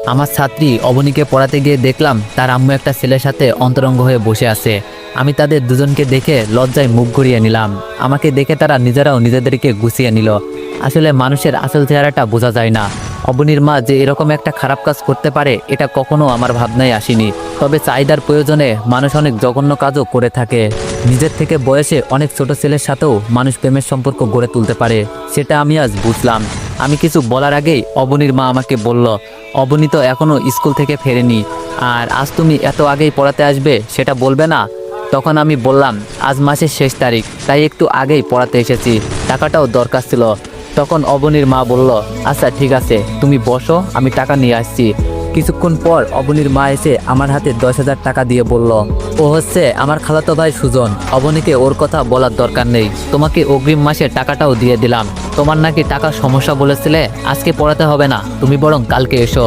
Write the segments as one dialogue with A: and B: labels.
A: আমার ছাত্রী অবনীকে পড়াতে গিয়ে দেখলাম তার আম্মু একটা ছেলের সাথে অন্তরঙ্গ হয়ে বসে আছে। আমি তাদের দুজনকে দেখে লজ্জায় মুখ ঘুরিয়ে নিলাম। আমাকে দেখে তারা নিজেরাও নিজেদেরকে গুছিয়ে নিল। আসলে মানুষের আসল চেহারাটা বোঝা যায় না। অবনীর মা যে এরকম একটা খারাপ কাজ করতে পারে এটা কখনো আমার ভাবনায় আসেনি। তবে চাহিদার প্রয়োজনে মানুষ অনেক জঘন্য কাজও করে থাকে। নিজের থেকে বয়সে অনেক ছোট ছেলের সাথেও মানুষ প্রেমের সম্পর্ক গড়ে তুলতে পারে, সেটা আমি আজ বুঝলাম। আমি কিছু বলার আগেই অবনীর মা আমাকে বলল, অবনী তো এখনও স্কুল থেকে ফেরেনি, আর আজ তুমি এত আগেই পড়াতে আসবে সেটা বলবে না? তখন আমি বললাম, আজ মাসের শেষ তারিখ, তাই একটু আগেই পড়াতে এসেছি, টাকাটাও দরকার ছিল। তখন অবনীর মা বলল, আচ্ছা ঠিক আছে, তুমি বসো, আমি টাকা নিয়ে আসছি। কিছুক্ষণ পর অবনীর মা এসে আমার হাতে 10,000 টাকা দিয়ে বলল, ও হচ্ছে আমার খালাতো ভাই সুজন, অবনীকে ওর কথা বলার দরকার নেই, তোমাকে অগ্রিম মাসে টাকাটাও দিয়ে দিলাম। তোমার নাকি টাকার সমস্যা বলেছিলে, আজকে পড়াতে হবে না, তুমি বরং কালকে এসো।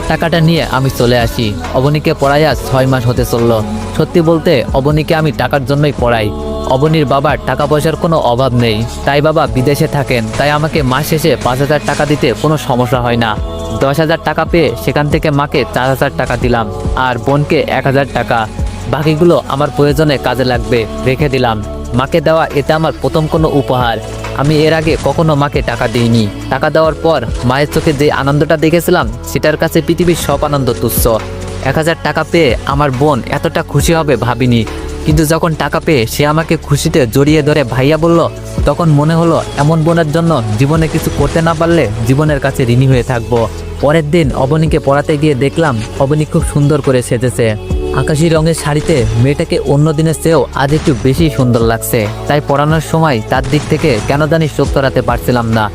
A: টাকাটা নিয়ে আমি চলে আসি। অবনীকে পড়াই আজ 6 মাস হতে চলল। সত্যি বলতে অবনীকে আমি টাকার জন্যই পড়াই। অবনীর বাবার টাকা পয়সার কোনো অভাব নেই, তাই বাবা বিদেশে থাকেন, তাই আমাকে মাস শেষে 5,000 টাকা দিতে কোনো সমস্যা হয় না। 10,000 টাকা পেয়ে সেখান থেকে মাকে 4,000 টাকা দিলাম, আর বোনকে 1,000 টাকা। বাকিগুলো আমার প্রয়োজনে কাজে লাগবে, রেখে দিলাম। মাকে দেওয়া এটা আমার প্রথম কোনো উপহার। আমি এর আগে কখনো মাকে টাকা দিইনি। টাকা দেওয়ার পর মায়ের চোখে যে আনন্দটা দেখেছিলাম সেটার কাছে পৃথিবীর সব আনন্দ তুচ্ছ। 1,000 টাকা পেয়ে আমার বোন এতটা খুশি হবে ভাবিনি। কিন্তু যখন টাকা পেয়ে সে আমাকে খুশিতে জড়িয়ে ধরে ভাইয়া বলল, তখন মনে হলো এমন বোনের জন্য জীবনে কিছু করতে না পারলে জীবনের কাছে ঋণী হয়ে থাকবো। পরের দিন অবনীকে পড়াতে গিয়ে দেখলাম অবনী খুব সুন্দর করে সেজেছে। আকাশি রঙের শাড়িতে মেয়েটাকে অন্য দিনের চেয়েও আজ একটু বেশি সুন্দর লাগছে। তাই পড়ানোর সময় তার দিক থেকে কেন জানি চোখ সরাতে পারছিলাম না।